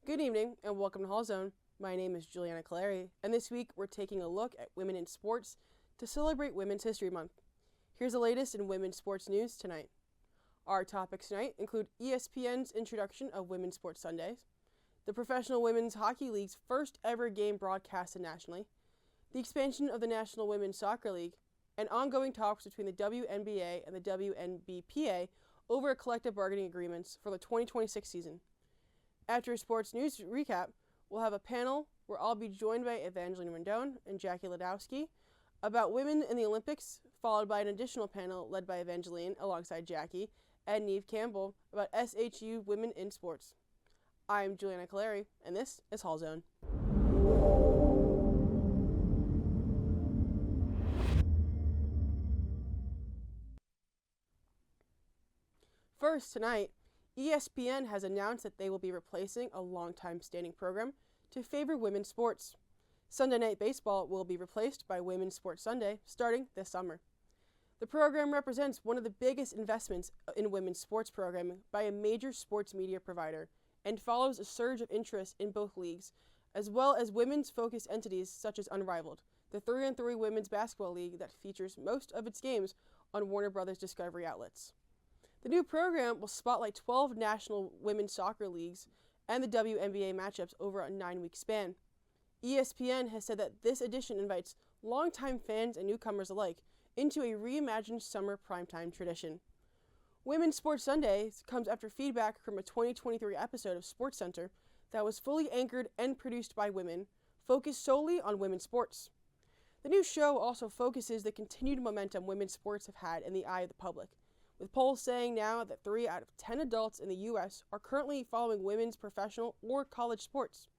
Good evening and welcome to Hall Zone. My name is Julianna, Caliri, and this week we're taking a look at women in sports to celebrate Women's History Month. Here's the latest in women's sports news tonight. Our topics tonight include ESPN's introduction of Women's Sports Sundays, the Professional Women's Hockey League's first ever game broadcasted nationally, the expansion of the National Women's Soccer League, and ongoing talks between the WNBA and the WNBPA over collective bargaining agreements for the 2026 season. After a sports news recap, we'll have a panel where I'll be joined by Evangeline Rendon and Jackie Ladowski about women in the Olympics, followed by an additional panel led by Evangeline alongside Jackie and Neve Campbell about SHU Women in Sports. I'm Julianna Caliri, and this is Hall Zone. First, tonight, ESPN has announced that they will be replacing a long-time standing program to favor women's sports. Sunday Night Baseball will be replaced by Women's Sports Sunday starting this summer. The program represents one of the biggest investments in women's sports programming by a major sports media provider and follows a surge of interest in both leagues, as well as women's focused entities such as Unrivaled, the 3-on-3 women's basketball league that features most of its games on Warner Bros. Discovery outlets. The new program will spotlight 12 national women's soccer leagues and the WNBA matchups over a 9-week span. ESPN has said that this edition invites longtime fans and newcomers alike into a reimagined summer primetime tradition. Women's Sports Sundays comes after feedback from a 2023 episode of SportsCenter that was fully anchored and produced by women, focused solely on women's sports. The new show also focuses the continued momentum women's sports have had in the eye of the public, with polls saying now that 3 out of 10 adults in the U.S. are currently following women's professional or college sports.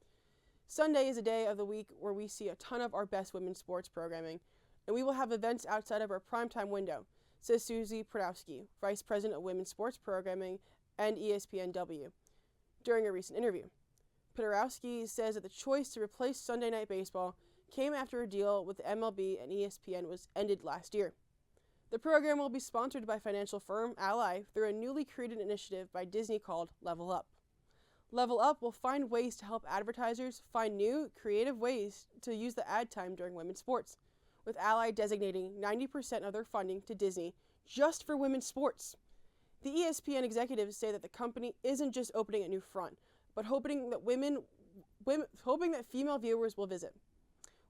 Sunday is a day of the week where we see a ton of our best women's sports programming, and we will have events outside of our primetime window, says Susie Prodowski, Vice President of Women's Sports Programming and ESPNW, during a recent interview. Prodowski says that the choice to replace Sunday Night Baseball came after a deal with the MLB and ESPN was ended last year. The program will be sponsored by financial firm Ally through a newly created initiative by Disney called Level Up. Level Up will find ways to help advertisers find new, creative ways to use the ad time during women's sports, with Ally designating 90% of their funding to Disney just for women's sports. The ESPN executives say that the company isn't just opening a new front, but hoping that female viewers will visit.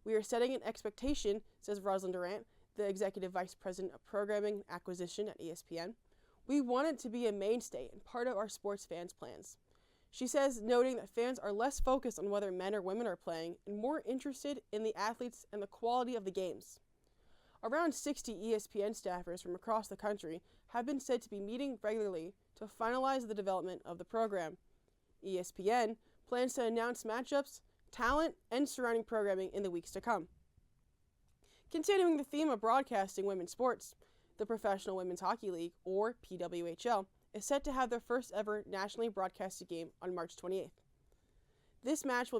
We are setting an expectation, says Rosalind Durant, the Executive Vice President of Programming and Acquisition at ESPN. We want it to be a mainstay and part of our sports fans' plans. She says, noting that fans are less focused on whether men or women are playing and more interested in the athletes and the quality of the games. Around 60 ESPN staffers from across the country have been said to be meeting regularly to finalize the development of the program. ESPN plans to announce matchups, talent, and surrounding programming in the weeks to come. Continuing the theme of broadcasting women's sports, the Professional Women's Hockey League, or PWHL, is set to have their first ever nationally broadcasted game on March 28th. This match will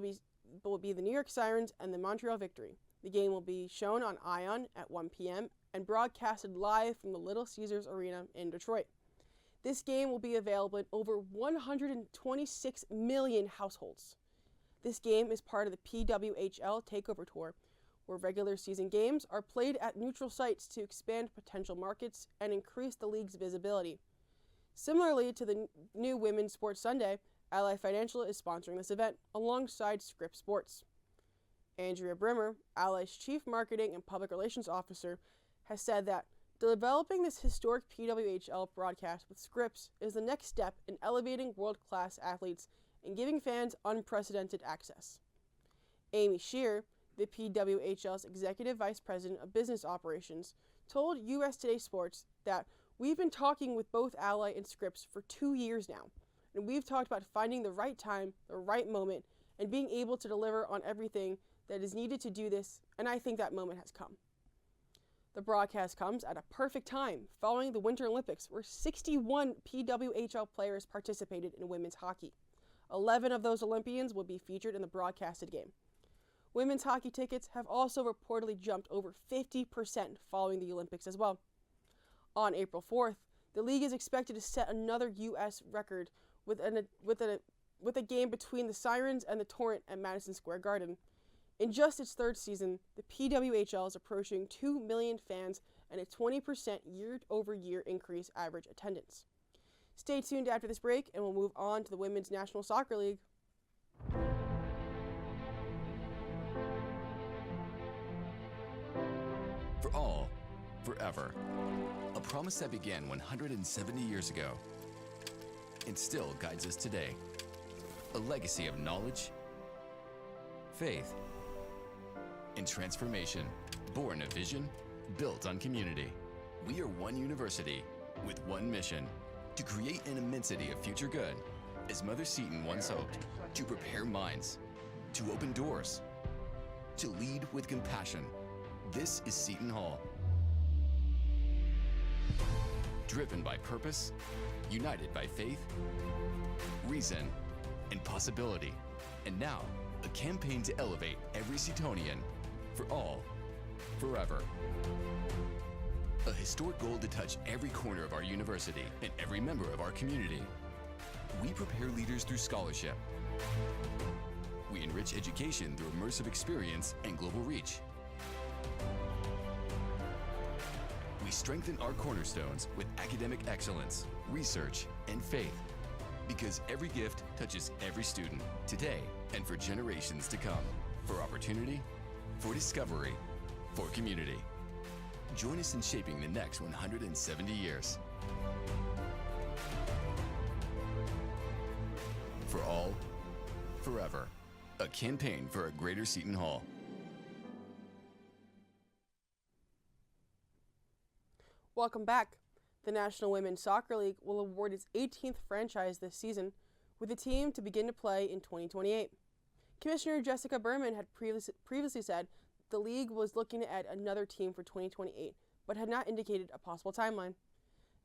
be the New York Sirens and the Montreal Victory. The game will be shown on ION at 1 p.m. and broadcasted live from the Little Caesars Arena in Detroit. This game will be available in over 126 million households. This game is part of the PWHL Takeover Tour, where regular season games are played at neutral sites to expand potential markets and increase the league's visibility. Similarly to the new Women's Sports Sunday, Ally Financial is sponsoring this event alongside Scripps Sports. Andrea Brimmer, Ally's Chief Marketing and Public Relations Officer, has said that developing this historic PWHL broadcast with Scripps is the next step in elevating world-class athletes and giving fans unprecedented access. Amy Shear, the PWHL's Executive Vice President of Business Operations, told US Today Sports that we've been talking with both Ally and Scripps for 2 years now, and we've talked about finding the right time, the right moment, and being able to deliver on everything that is needed to do this, and I think that moment has come. The broadcast comes at a perfect time following the Winter Olympics, where 61 PWHL players participated in women's hockey. 11 of those Olympians will be featured in the broadcasted game. Women's hockey tickets have also reportedly jumped over 50% following the Olympics as well. On April 4th, the league is expected to set another U.S. record with an with a game between the Sirens and the Torrent at Madison Square Garden. In just its third season, the PWHL is approaching 2 million fans and a 20% year-over-year increase average attendance. Stay tuned after this break, and we'll move on to the Women's National Soccer League. For all, forever. A promise that began 170 years ago and still guides us today. A legacy of knowledge, faith, and transformation, born of vision, built on community. We are one university with one mission, to create an immensity of future good, as Mother Seton once hoped, to prepare minds, to open doors, to lead with compassion. This is Seton Hall. Driven by purpose, united by faith, reason, and possibility. And now, a campaign to elevate every Setonian, for all, forever. A historic goal to touch every corner of our university and every member of our community. We prepare leaders through scholarship. We enrich education through immersive experience and global reach. We strengthen our cornerstones with academic excellence, research, and faith. Because every gift touches every student, today and for generations to come. For opportunity, for discovery, for community. Join us in shaping the next 170 years. For all, forever. A campaign for a greater Seton Hall. Welcome back. The National Women's Soccer League will award its 18th franchise this season, with the team to begin to play in 2028. Commissioner Jessica Berman had previously said the league was looking at another team for 2028, but had not indicated a possible timeline.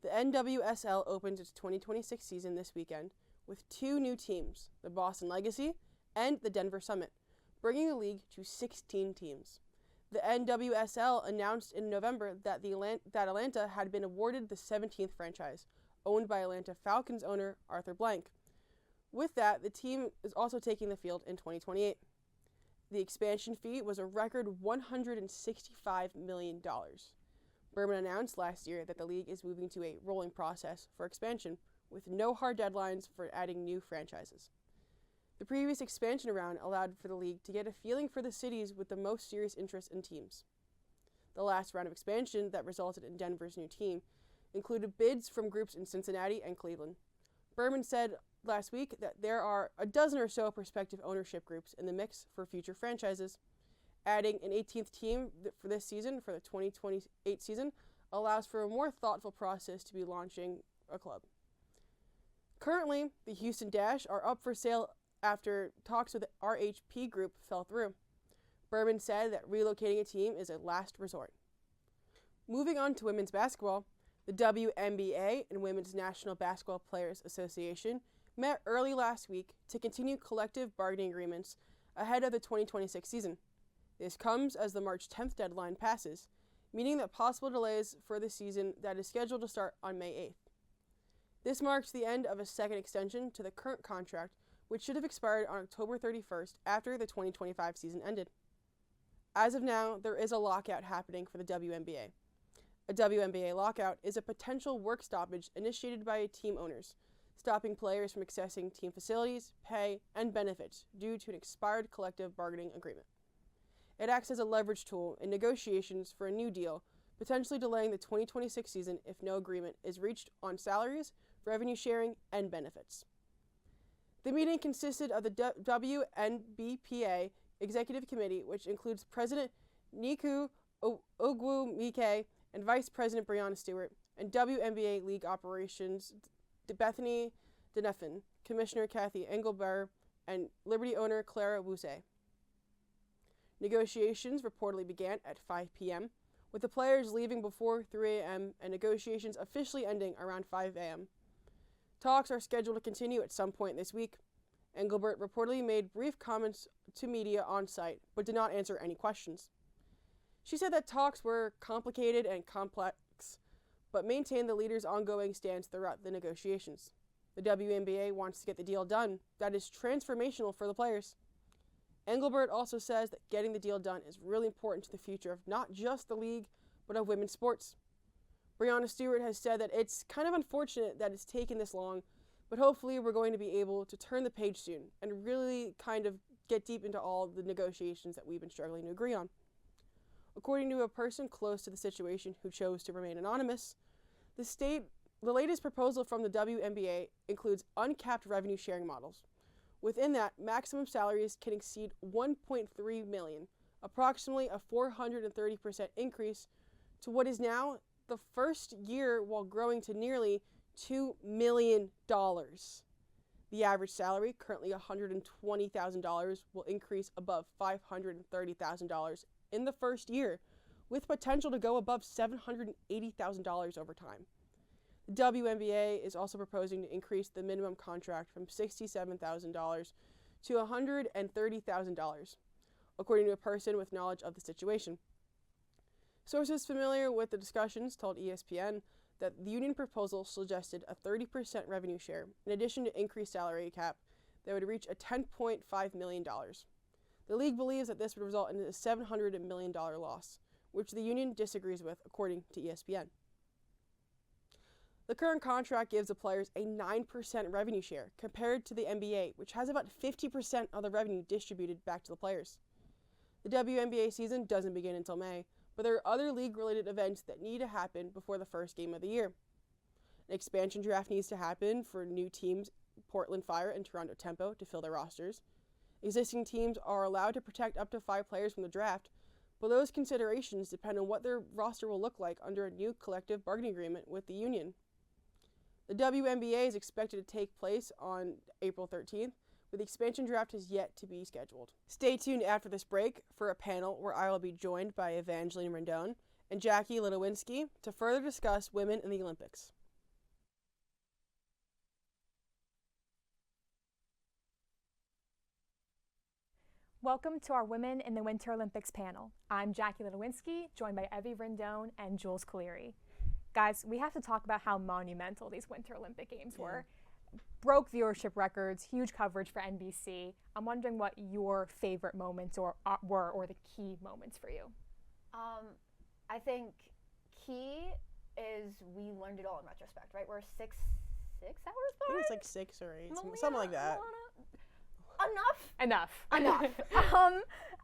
The NWSL opens its 2026 season this weekend with two new teams, the Boston Legacy and the Denver Summit, bringing the league to 16 teams. The NWSL announced in November that Atlanta had been awarded the 17th franchise, owned by Atlanta Falcons owner Arthur Blank. With that, the team is also taking the field in 2028. The expansion fee was a record $165 million. Berman announced last year that the league is moving to a rolling process for expansion, with no hard deadlines for adding new franchises. The previous expansion round allowed for the league to get a feeling for the cities with the most serious interest in teams. The last round of expansion that resulted in Denver's new team included bids from groups in Cincinnati and Cleveland. Berman said last week that there are a dozen or so prospective ownership groups in the mix for future franchises. Adding an 18th team for this season, for the 2028 season, allows for a more thoughtful process to be launching a club. Currently, the Houston Dash are up for sale after talks with the RHP Group fell through. Berman said that relocating a team is a last resort. Moving on to women's basketball, the WNBA and Women's National Basketball Players Association met early last week to continue collective bargaining agreements ahead of the 2026 season. This comes as the March 10th deadline passes, meaning that possible delays for the season that is scheduled to start on May 8th. This marks the end of a second extension to the current contract, which should have expired on October 31st after the 2025 season ended. As of now, there is a lockout happening for the WNBA. A WNBA lockout is a potential work stoppage initiated by team owners, stopping players from accessing team facilities, pay, and benefits due to an expired collective bargaining agreement. It acts as a leverage tool in negotiations for a new deal, potentially delaying the 2026 season if no agreement is reached on salaries, revenue sharing, and benefits. The meeting consisted of the WNBPA Executive Committee, which includes President Niku Ogwumike and Vice President Brianna Stewart, and WNBA League Operations Bethany Deneffin, Commissioner Kathy Engelberg, and Liberty owner Clara Wuse. Negotiations reportedly began at 5 p.m., with the players leaving before 3 a.m. and negotiations officially ending around 5 a.m. Talks are scheduled to continue at some point this week. Engelbert reportedly made brief comments to media on site, but did not answer any questions. She said that talks were complicated and complex, but maintained the leaders' ongoing stance throughout the negotiations. The WNBA wants to get the deal done. That is transformational for the players. Engelbert also says that getting the deal done is really important to the future of not just the league, but of women's sports. Breonna Stewart has said that it's kind of unfortunate that it's taken this long, but hopefully we're going to be able to turn the page soon and really kind of get deep into all the negotiations that we've been struggling to agree on. According to a person close to the situation who chose to remain anonymous, the latest proposal from the WNBA includes uncapped revenue sharing models. Within that, maximum salaries can exceed $1.3 million, approximately a 430% increase to what is now the first year while growing to nearly $2 million. The average salary, currently $120,000, will increase above $530,000 in the first year, with potential to go above $780,000 over time. The WNBA is also proposing to increase the minimum contract from $67,000 to $130,000, according to a person with knowledge of the situation. Sources familiar with the discussions told ESPN that the union proposal suggested a 30% revenue share, in addition to increased salary cap, that would reach a $10.5 million. The league believes that this would result in a $700 million loss, which the union disagrees with, according to ESPN. The current contract gives the players a 9% revenue share, compared to the NBA, which has about 50% of the revenue distributed back to the players. The WNBA season doesn't begin until May, but there are other league-related events that need to happen before the first game of the year. An expansion draft needs to happen for new teams, Portland Fire and Toronto Tempo, to fill their rosters. Existing teams are allowed to protect up to 5 players from the draft, but those considerations depend on what their roster will look like under a new collective bargaining agreement with the union. The WNBA is expected to take place on April 13th, but the expansion draft is yet to be scheduled. Stay tuned after this break for a panel where I will be joined by Evangeline Rendon and Jackie Litowinski to further discuss women in the Olympics. Welcome to our Women in the Winter Olympics panel. I'm Jackie Litowinski, joined by Evie Rendon and Jules Caliri. Guys, we have to talk about how monumental these Winter Olympic Games were. Broke viewership records, huge coverage for NBC. I'm wondering what your favorite moments were, or the key moments for you. I think key is we learned it all in retrospect, right? We're six hours behind? I think it's like 6 or 8, something like that. Enough.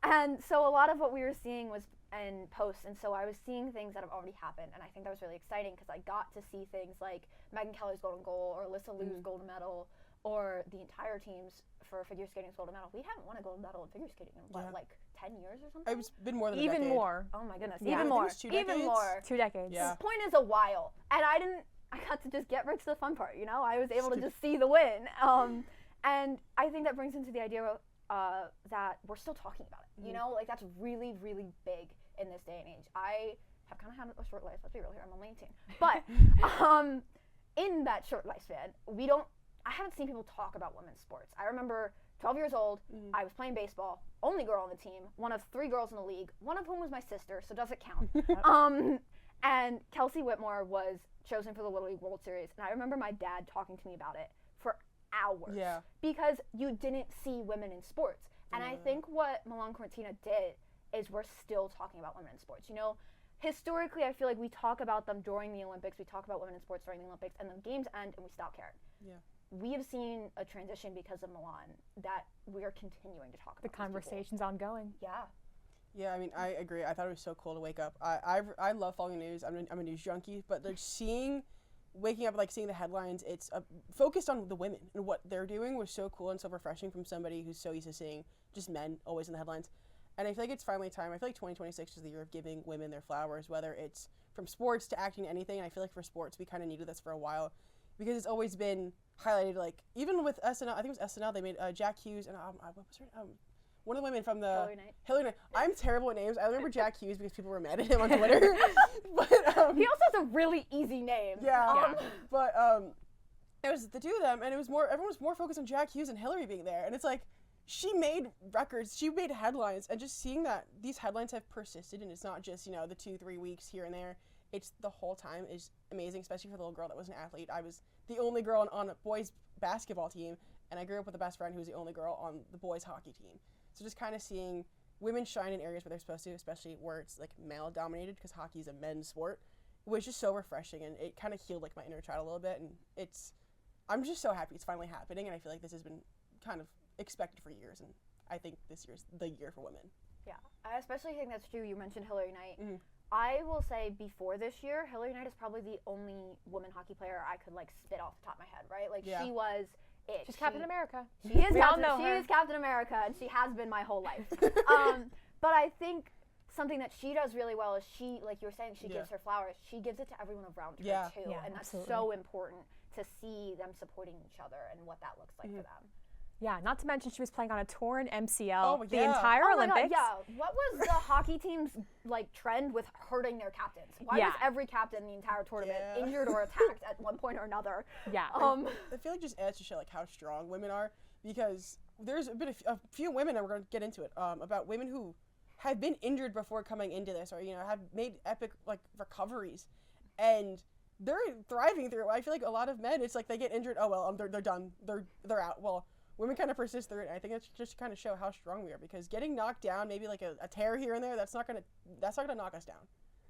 And so a lot of what we were seeing was in posts, and so I was seeing things that have already happened, and I think that was really exciting because I got to see things like Megan Kelly's golden goal, or Alyssa Liu's golden medal, or the entire teams for figure skating's golden medal. We haven't won a golden medal in figure skating in like 10 years or something? It's been more than Even a decade. more. Oh my goodness, Yeah. even more. I think it's 2 decades. Even more. 2 decades. Yeah. The point is a while, and I got to just get right to the fun part, you know? I was able to just see the win. And I think that brings into the idea that we're still talking about it, you know? Like, that's really, really big in this day and age. I have kind of had a short life, let's be real here, I'm only 18. But in that short lifespan, I haven't seen people talk about women's sports. I remember 12 years old, I was playing baseball, only girl on the team, one of 3 girls in the league, one of whom was my sister, so does it count? And Kelsey Whitmore was chosen for the Little League World Series, and I remember my dad talking to me about it for hours, because you didn't see women in sports. And I think what Milan Cortina did is we're still talking about women in sports. You know, historically, I feel like we talk about them during the Olympics, we talk about women in sports during the Olympics, and the games end and we stop caring. Yeah. We have seen a transition because of Milan that we are continuing to talk about. The conversation's ongoing. Yeah. Yeah, I mean, I agree. I thought it was so cool to wake up. I love following news. I'm a news junkie, but like waking up, like seeing the headlines, it's focused on the women and what they're doing was so cool and so refreshing from somebody who's so used to seeing just men always in the headlines. And I feel like it's finally time. I feel like 2026 is the year of giving women their flowers, whether it's from sports to acting to anything. And I feel like for sports, we kind of needed this for a while because it's always been highlighted. Like even with SNL, I think it was SNL. They made Jack Hughes and what was her one of the women from the Hillary Knight. I'm terrible at names. I remember Jack Hughes because people were mad at him on Twitter. But he also has a really easy name. But it was the 2 of them, and it was everyone was more focused on Jack Hughes and Hillary being there, and it's like she made records, she made headlines, and just seeing that these headlines have persisted, and it's not just the 2-3 weeks here and there. It's the whole time is amazing, especially for the little girl that was an athlete. the only girl on a boys basketball team, and I grew up with a best friend who was the only girl on the boys hockey team. So just kind of seeing women shine in areas where they're supposed to, especially where it's like male dominated, because hockey is a men's sport, was just so refreshing, and it kind of healed like my inner child a little bit. And I'm just so happy it's finally happening, and I feel like this has been kind of expected for years, and I think this year's the year for women. Yeah, I especially think that's true. You mentioned Hilary Knight. Mm-hmm. I will say before this year, Hilary Knight is probably the only woman hockey player I could like spit off the top of my head, right? Like she was it. She's Captain America. She is we Captain, all know her. She is Captain America, and she has been my whole life. But I think something that she does really well is she, like you were saying, she gives her flowers. She gives it to everyone around her too, and that's so important to see them supporting each other and what that looks like for them. Yeah, not to mention she was playing on a torn MCL the Oh entire my Olympics. God, yeah. What was the hockey team's like trend with hurting their captains? Why was every captain in the entire tournament injured or attacked at one point or another? Yeah. I feel like just adds to show like how strong women are, because there's been a few women, and we're going to get into it, about women who have been injured before coming into this, or have made epic like recoveries, and they're thriving through it. I feel like a lot of men, it's like they get injured, oh well, they're done, they're out. Well, women kind of persist through it, and I think that's just to kind of show how strong we are, because getting knocked down, maybe like a tear here and there, that's not gonna knock us down.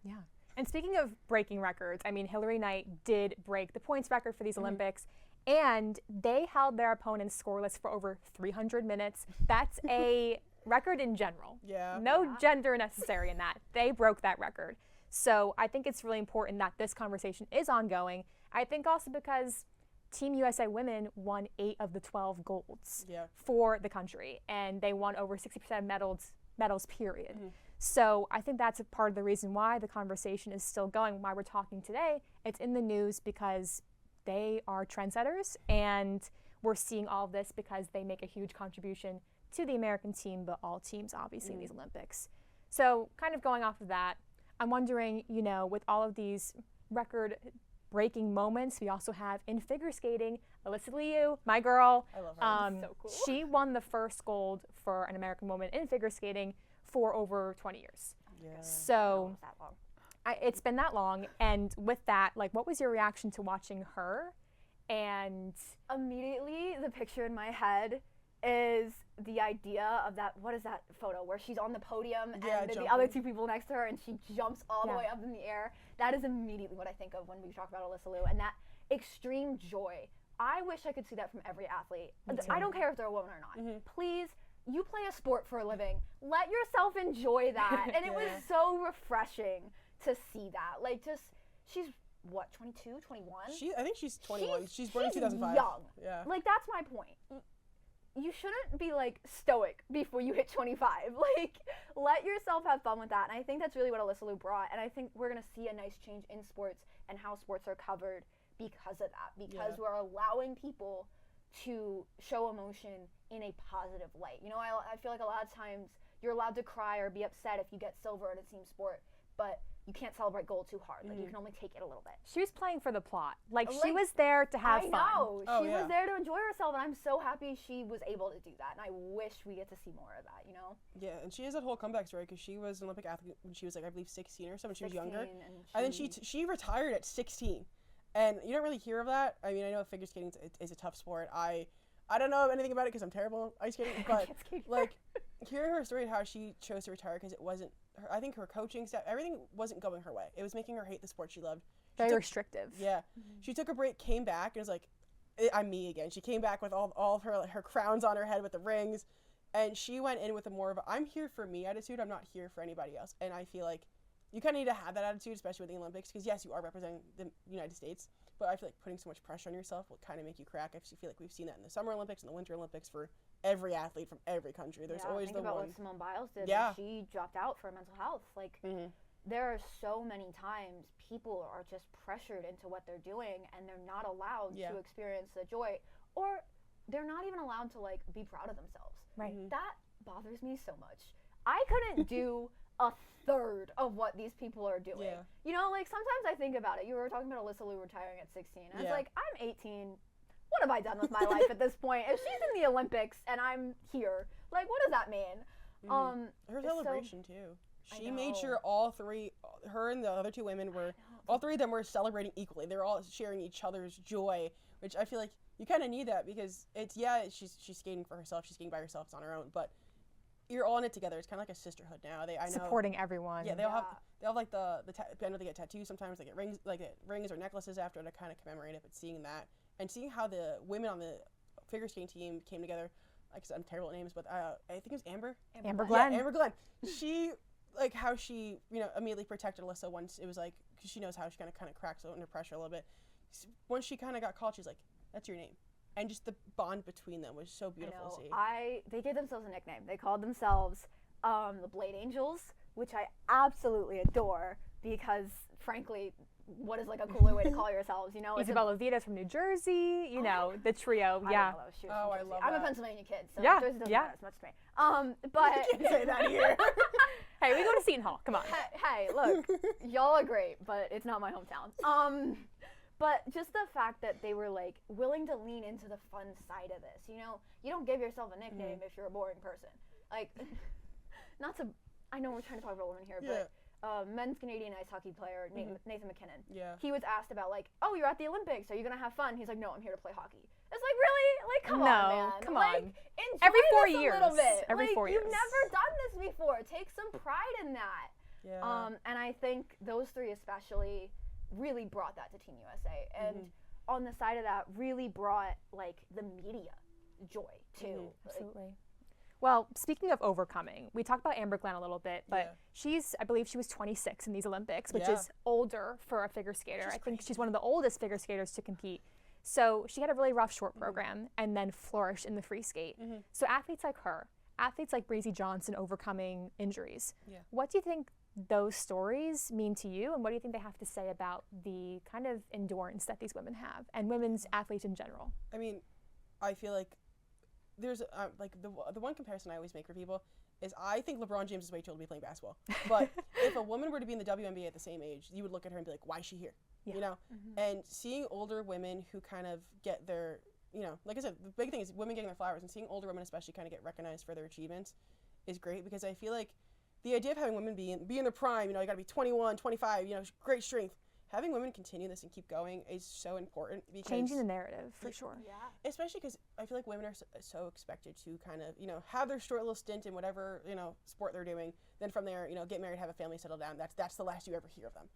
Yeah. And speaking of breaking records, I mean, Hilary Knight did break the points record for these Olympics, and they held their opponents scoreless for over 300 minutes. That's a record in general. Yeah. No gender necessary in that. They broke that record. So I think it's really important that this conversation is ongoing. I think also because Team USA Women won 8 of the 12 golds for the country, and they won over 60% medals, period. So I think that's a part of the reason why the conversation is still going, why we're talking today. It's in the news because they are trendsetters, and we're seeing all of this because they make a huge contribution to the American team, but all teams obviously in these Olympics. So kind of going off of that, I'm wondering, with all of these record-breaking moments, we also have in figure skating, Alyssa Liu, my girl. I love her. So cool. She won the first gold for an American woman in figure skating for over 20 years. Yeah. So it's been that long, and with that, like, what was your reaction to watching her? And immediately, the picture in my head is the idea of that, what is that photo where she's on the podium and the other 2 people next to her and she jumps all the way up in the air. That is immediately what I think of when we talk about Alyssa Liu, and that extreme joy. I wish I could see that from every athlete. I don't care if they're a woman or not. Please, you play a sport for a living. Let yourself enjoy that. And it was so refreshing to see that. Like, she's what, 22, 21? I think she's 21. She's born in 2005. Young. Yeah. Like, that's my point. You shouldn't be like stoic before you hit 25. Like, let yourself have fun with that. And I think that's really what Alyssa Liu brought. And I think we're going to see a nice change in sports and how sports are covered because of that. Because we're allowing people to show emotion in a positive light. I feel like a lot of times you're allowed to cry or be upset if you get silver in a team sport, but you can't celebrate gold too hard. Like, you can only take it a little bit. she was playing for the plot. Like she was there to have fun. I know. She was there to enjoy herself, and I'm so happy she was able to do that. And I wish we get to see more of that, Yeah, and she has that whole comeback story, because she was an Olympic athlete when she was, like, I believe 16 or something. She was younger. And then she retired at 16. And you don't really hear of that. I mean, I know figure skating is a tough sport. I don't know anything about it because I'm terrible at ice skating, but like, hearing her story, how she chose to retire because it wasn't her, I think her coaching staff, everything wasn't going her way. It was making her hate the sport she loved. Very restrictive. Yeah. She took a break, came back, and was like, I'm me again. She came back with all of her crowns on her head with the rings, and she went in with a more of a, I'm here for me attitude. I'm not here for anybody else. And I feel like you kind of need to have that attitude, especially with the Olympics, because yes, you are representing the United States, but I feel like putting so much pressure on yourself will kind of make you crack. I feel like we've seen that in the Summer Olympics and the Winter Olympics for every athlete from every country. There's always think the about one. what Simone Biles did Yeah. when she dropped out for mental health. Like, there are so many times people are just pressured into what they're doing, and they're not allowed to experience the joy, or they're not even allowed to, like, be proud of themselves. Right. That bothers me so much. I couldn't do a third of what these people are doing. Yeah. Like, sometimes I think about it. You were talking about Alyssa Liu retiring at 16. I was Yeah. like, I'm 18. What have I done with my life at this point? If she's in the Olympics and I'm here, like, what does that mean? Her celebration too. She made know. sure all three, her and the other 2 women were, all 3 of them were celebrating equally. They were all sharing each other's joy which I feel like you kind of need that because she's skating for herself, she's skating by herself, it's on her own, but you're all in it together. It's kind of like a sisterhood now. I know supporting everyone. Yeah, they'll have like I know they get tattoos sometimes. They get rings or necklaces after to kind of commemorate it. But seeing that and seeing how the women on the figure skating team came together, like I said, I'm terrible at names, but I think it was Amber Glenn. Yeah, Amber Glenn. She like how she immediately protected Alyssa once it was like because she knows how she kind of cracks under pressure a little bit. Once she kind of got called, she's like, "That's your name." And just the bond between them was so beautiful to see. They gave themselves a nickname. They called themselves the Blade Angels, which I absolutely adore because, frankly, what is like a cooler way to call yourselves? Isabella Vita's from New Jersey. The trio. Yeah. I love I'm that. a Pennsylvania kid, so Yeah, Jersey doesn't yeah. matter as much to me. But You can't say that here. Hey, we go to Seton Hall. Come on. Hey, look, y'all are great, but it's not my hometown. But just the fact that they were like willing to lean into the fun side of this, you don't give yourself a nickname if you're a boring person. Like, I know we're trying to talk about women here, but men's Canadian ice hockey player Nathan McKinnon. Yeah. He was asked about like, oh, you're at the Olympics, are you gonna have fun? He's like, no, I'm here to play hockey. It's like, really? Like, come on, man. Come like, on. Enjoy Every 4 this years. a little bit. Every 4 years. You've never done this before. Take some pride in that. Yeah. And I think those three especially really brought that to Team USA. And on the side of that, really brought like the media joy too. Absolutely. Well, speaking of overcoming, we talked about Amber Glenn a little bit, but I believe she was 26 in these Olympics, which is older for a figure skater. I think she's one of the oldest figure skaters to compete. So she had a really rough short program and then flourished in the free skate. So athletes like her, athletes like Breezy Johnson overcoming injuries, what do you think those stories mean to you, and what do you think they have to say about the kind of endurance that these women have and women's athletes in general? I mean, I feel like there's like the one comparison I always make for people is I think LeBron James is way too old to be playing basketball. But if a woman were to be in the WNBA at the same age, you would look at her and be like, why is she here? And seeing older women who kind of get their, like I said, the big thing is women getting their flowers, and seeing older women especially kind of get recognized for their achievements is great because I feel like the idea of having women be in their prime, you got to be 21, 25, great strength. Having women continue this and keep going is so important because changing the narrative for sure. Yeah. Especially because I feel like women are so expected to kind of, have their short little stint in whatever, sport they're doing. Then from there, get married, have a family, settle down. That's the last you ever hear of them.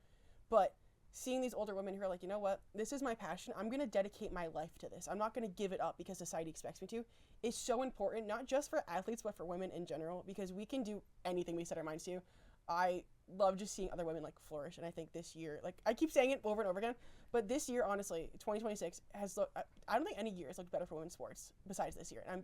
But seeing these older women who are like, you know what, this is my passion. I'm going to dedicate my life to this. I'm not going to give it up because society expects me to. Is so important, not just for athletes, but for women in general, because we can do anything we set our minds to. I love just seeing other women like flourish, and I think this year, like I keep saying it over and over again, but this year, honestly, 2026 has looked. I don't think any year has looked better for women's sports besides this year. And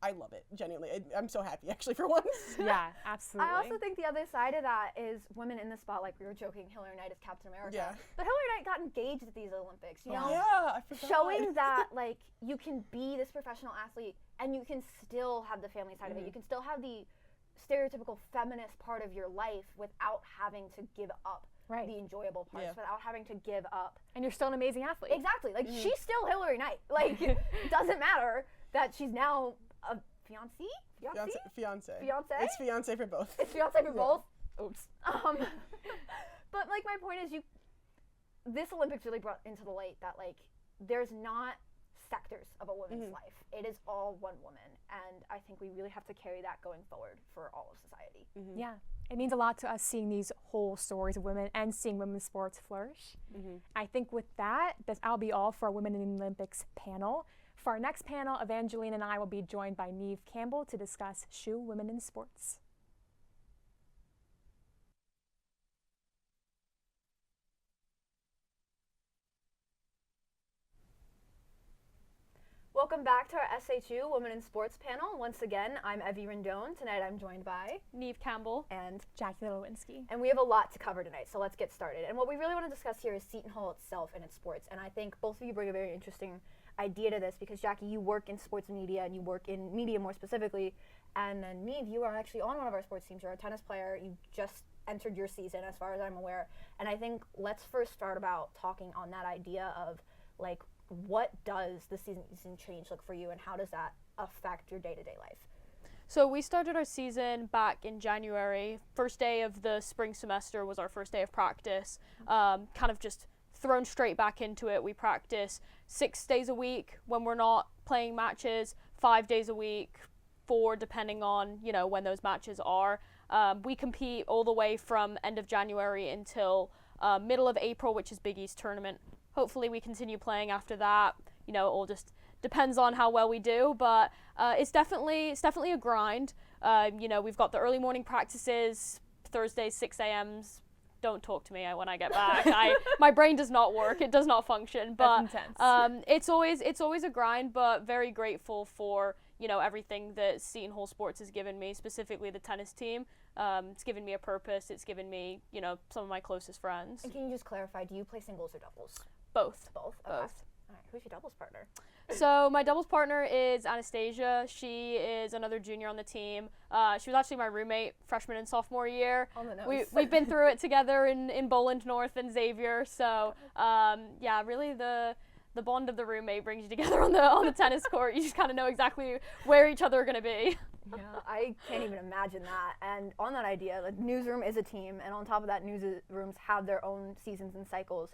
I love it genuinely. I'm so happy actually for once. Yeah, absolutely. I also think the other side of that is women in the spotlight. We were joking, Hillary Knight is Captain America. Yeah. But Hillary Knight got engaged at these Olympics. Yeah, I forgot. Showing that like you can be this professional athlete and you can still have the family side of it. You can still have the stereotypical feminist part of your life without having to give up the enjoyable parts, without having to give up. And you're still an amazing athlete. Exactly. Like she's still Hillary Knight. Like doesn't matter that she's now a fiancé. It's fiance for both. It's fiance for both. Oops. But like my point is, this Olympics really brought into the light that like there's not sectors of a woman's life. It is all one woman, and I think we really have to carry that going forward for all of society. Yeah, it means a lot to us seeing these whole stories of women and seeing women's sports flourish. I think with that, that'll be all for our Women in the Olympics panel. For our next panel, Evangeline and I will be joined by Neve Campbell to discuss SHU Women in Sports. Welcome back to our SHU Women in Sports panel. Once again, I'm Evie Rendon. Tonight I'm joined by Neve Campbell and Jackie Littlewinski. And we have a lot to cover tonight, so let's get started. And what we really want to discuss here is Seton Hall itself and its sports. And I think both of you bring a very interesting idea to this because, Jackie, you work in sports media and you work in media more specifically. And then Neve, you are actually on one of our sports teams. You're a tennis player. You just entered your season as far as I'm aware. And I think let's first start about talking on that idea of like, what does the season change look for you, and how does that affect your day-to-day life? So we started our season back in January. First day of the spring semester was our first day of practice. Kind of just thrown straight back into it. We practice 6 days a week when we're not playing matches, 5 days a week, 4 depending on, you know, when those matches are. We compete all the way from end of January until middle of April, which is Big East tournament. Hopefully we continue playing after that. You know, it all just depends on how well we do, but it's definitely a grind. You know, we've got the early morning practices, Thursdays 6 a.m.s. Don't talk to me when I get back. My brain does not work. It does not function. But it's always a grind. But very grateful for, you know, everything that Seton Hall Sports has given me, specifically the tennis team. It's given me a purpose. It's given me, you know, some of my closest friends. And can you just clarify? Do you play singles or doubles? Both. Both. Okay. Both. All right. Who's your doubles partner? So my doubles partner is Anastasia. She is another junior on the team. She was actually my roommate freshman and sophomore year. On the nose. We've been through it together in Boland North and Xavier. So yeah, really the bond of the roommate brings you together on the tennis court. You just kind of know exactly where each other are going to be. Yeah, I can't even imagine that. And on that idea, the newsroom is a team, and on top of that, newsrooms have their own seasons and cycles,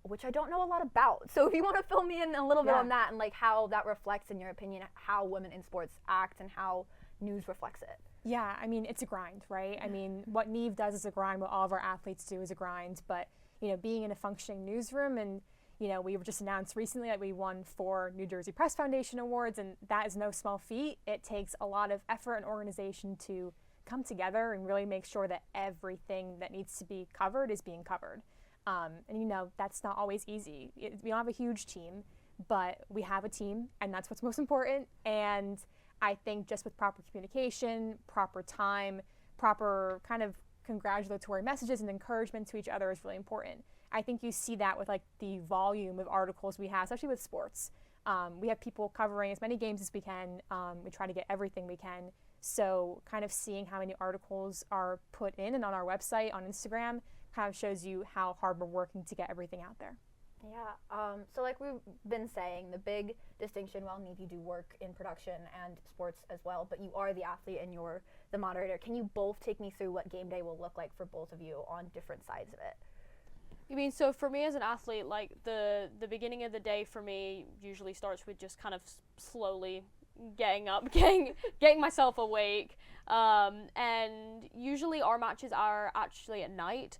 which I don't know a lot about. So if you want to fill me in a little bit on that and like how that reflects, in your opinion, how women in sports act and how news reflects it. Yeah, I mean, it's a grind, right? I mean, what Neve does is a grind, what all of our athletes do is a grind, but, you know, being in a functioning newsroom, and, you know, we were just announced recently that we won 4 New Jersey Press Foundation awards, and that is no small feat. It takes a lot of effort and organization to come together and really make sure that everything that needs to be covered is being covered. And, you know, that's not always easy. We don't have a huge team, but we have a team, and that's what's most important. And I think just with proper communication, proper time, proper kind of congratulatory messages and encouragement to each other is really important. I think you see that with like the volume of articles we have, especially with sports. We have people covering as many games as we can. We try to get everything we can. So kind of seeing how many articles are put in and on our website, on Instagram, kind of shows you how hard we're working to get everything out there. Yeah, so like we've been saying, the big distinction, while Neve, you do work in production and sports as well, but you are the athlete and you're the moderator. Can you both take me through what game day will look like for both of you on different sides of it? You mean, so for me as an athlete, like the beginning of the day for me usually starts with just kind of slowly getting up, getting myself awake, and usually our matches are actually at night.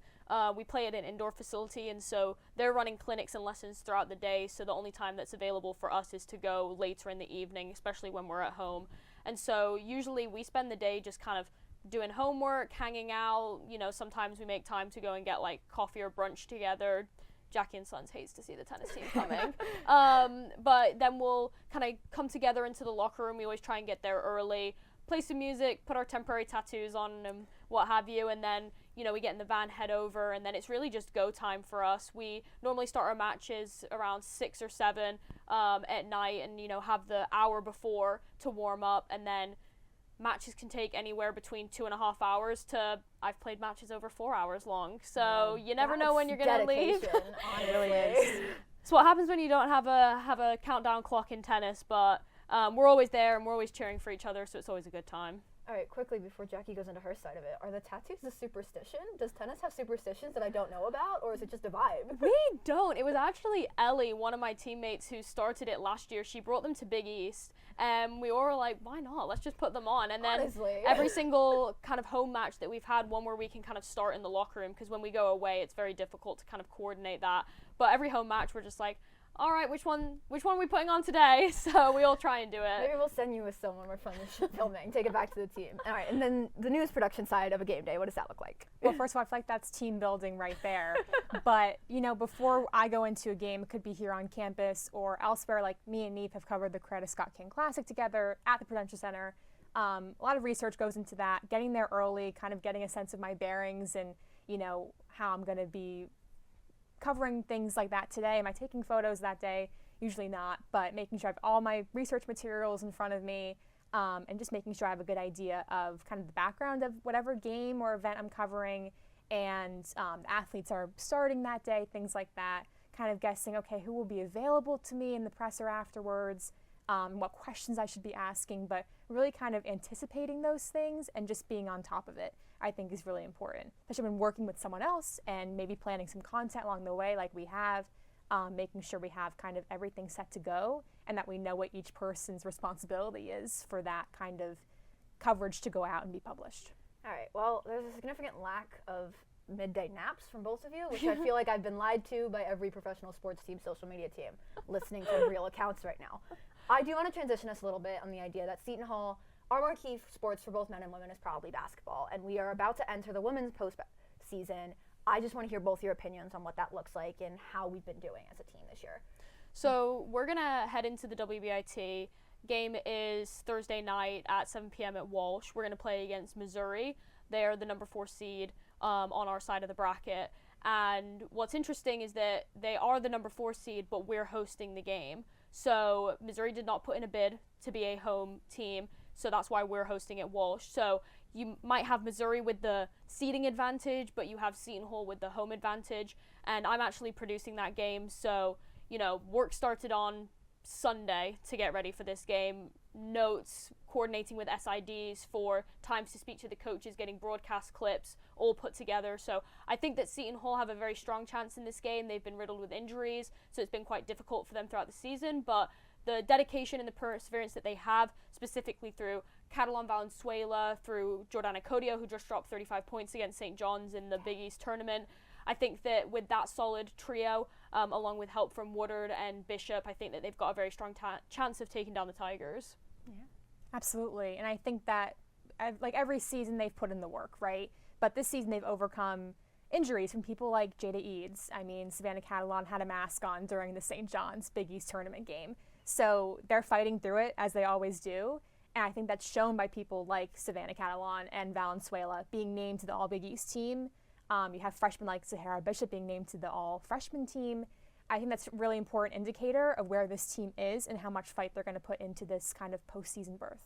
We play at an indoor facility, and so they're running clinics and lessons throughout the day, so the only time that's available for us is to go later in the evening, especially when we're at home. And so usually we spend the day just kind of doing homework, hanging out. You know, sometimes we make time to go and get like coffee or brunch together. Jackie and Sons hates to see the tennis team coming. But then we'll kind of come together into the locker room. We always try and get there early, play some music, put our temporary tattoos on and what have you, and then, you know, we get in the van, head over, and then it's really just go time for us. We normally start our matches around 6 or 7 at night, and, you know, have the hour before to warm up, and then matches can take anywhere between 2.5 hours to, I've played matches over 4 hours long, so you never know when you're gonna leave. It really is. It's what happens when you don't have a countdown clock in tennis, but we're always there and we're always cheering for each other, so it's always a good time. All right, quickly before Jackie goes into her side of it, are the tattoos a superstition? Does tennis have superstitions that I don't know about, or is it just a vibe? We don't. It was actually Ellie, one of my teammates, who started it last year. She brought them to Big East, and we all were like, why not? Let's just put them on. And then every single kind of home match that we've had, one where we can kind of start in the locker room, because when we go away, it's very difficult to kind of coordinate that. But every home match, we're just like, all right, which one are we putting on today? So we all try and do it. Maybe we'll send you with someone we're filming, take it back to the team. All right, and then the news production side of a game day, what does that look like? Well, first of all, I feel like that's team building right there. But, you know, before I go into a game, it could be here on campus or elsewhere, like me and Neve have covered the Coretta Scott King Classic together at the Prudential Center. A lot of research goes into that, getting there early, kind of getting a sense of my bearings and, you know, how I'm going to be covering things like that today. Am I taking photos that day? Usually not, but making sure I have all my research materials in front of me, and just making sure I have a good idea of kind of the background of whatever game or event I'm covering, and the athletes are starting that day, things like that. Kind of guessing, okay, who will be available to me in the presser afterwards, what questions I should be asking, but really kind of anticipating those things and just being on top of it, I think is really important, especially when working with someone else and maybe planning some content along the way like we have, making sure we have kind of everything set to go and that we know what each person's responsibility is for that kind of coverage to go out and be published. All right, well, there's a significant lack of midday naps from both of you, which I feel like I've been lied to by every professional sports team social media team listening to real accounts right now. I do want to transition us a little bit on the idea that Seton Hall, our marquee sports for both men and women is probably basketball, and we are about to enter the women's postseason. I just want to hear both your opinions on what that looks like and how we've been doing as a team this year. So we're going to head into the WBIT. Game is Thursday night at 7 p.m. at Walsh. We're going to play against Missouri. They are the number 4 seed on our side of the bracket. And what's interesting is that they are the number 4 seed, but we're hosting the game. So Missouri did not put in a bid to be a home team, so that's why we're hosting at Walsh. So you might have Missouri with the seeding advantage, but you have Seton Hall with the home advantage. And I'm actually producing that game, so, you know, work started on Sunday to get ready for this game. Notes, coordinating with SIDs for times to speak to the coaches, getting broadcast clips all put together. So I think that Seton Hall have a very strong chance in this game. They've been riddled with injuries, so it's been quite difficult for them throughout the season, but the dedication and the perseverance that they have, specifically through Catalan Valenzuela, through Jordana Codio, who just dropped 35 points against St. John's in the Big East tournament. I think that with that solid trio, along with help from Woodard and Bishop, I think that they've got a very strong chance of taking down the Tigers. Yeah, absolutely. And I think that like every season they've put in the work, right? But this season they've overcome injuries from people like Jada Eads. I mean, Savannah Catalan had a mask on during the St. John's Big East tournament game. So they're fighting through it, as they always do. And I think that's shown by people like Savannah Catalan and Valenzuela being named to the All Big East team. You have freshmen like Zahara Bishop being named to the All Freshman team. I think that's a really important indicator of where this team is and how much fight they're going to put into this kind of postseason berth.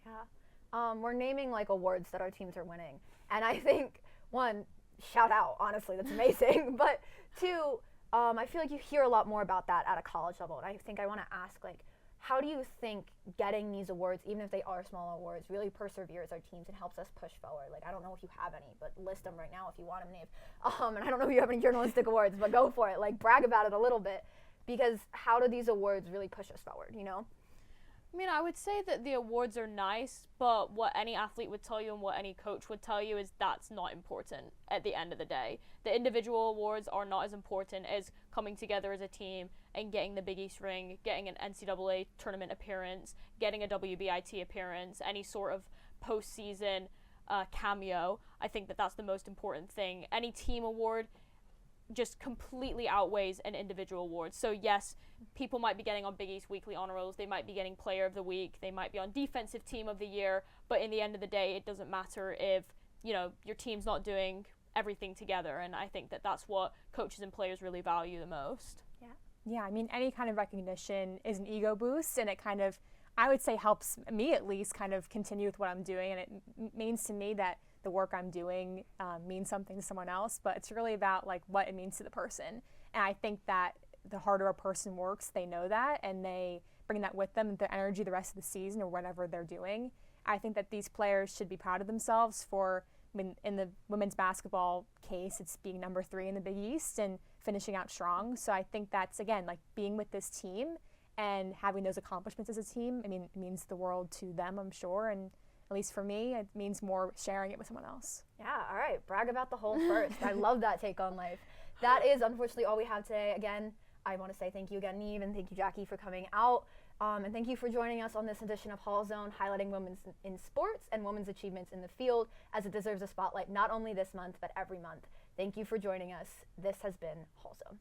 Yeah. We're naming like awards that our teams are winning. And I think, one, shout out, honestly, that's amazing. But two, I feel like you hear a lot more about that at a college level. And I think I want to ask, like, how do you think getting these awards, even if they are small awards, really perseveres our teams and helps us push forward? Like, I don't know if you have any, but list them right now if you want them named. And I don't know if you have any journalistic awards, but go for it. Like, brag about it a little bit, because how do these awards really push us forward, you know? I mean, I would say that the awards are nice, but what any athlete would tell you and what any coach would tell you is that's not important at the end of the day. The individual awards are not as important as coming together as a team and getting the Big East ring, getting an NCAA tournament appearance, getting a WBIT appearance, any sort of postseason cameo. I think that that's the most important thing. Any team award just completely outweighs an individual award. So yes, people might be getting on Big East Weekly Honor Rolls, they might be getting Player of the Week, they might be on Defensive Team of the Year, but in the end of the day, it doesn't matter if, you know, your team's not doing everything together, and I think that that's what coaches and players really value the most. Yeah, I mean, any kind of recognition is an ego boost, and it kind of, I would say, helps me at least kind of continue with what I'm doing, and it means to me that the work I'm doing means something to someone else, but it's really about like what it means to the person. And I think that the harder a person works, they know that, and they bring that with them, their energy the rest of the season or whatever they're doing. I think that these players should be proud of themselves for, I mean, in the women's basketball case, it's being number 3 in the Big East and finishing out strong. So I think that's, again, like being with this team and having those accomplishments as a team, I mean, it means the world to them, I'm sure, and at least for me, it means more sharing it with someone else. Yeah, all right, brag about the whole first. I love that take on life. That is unfortunately all we have today. Again, I want to say thank you again, Neve, and thank you, Jackie, for coming out. And thank you for joining us on this edition of Hall Zone, highlighting women in sports and women's achievements in the field, as it deserves a spotlight not only this month, but every month. Thank you for joining us. This has been Hall Zone.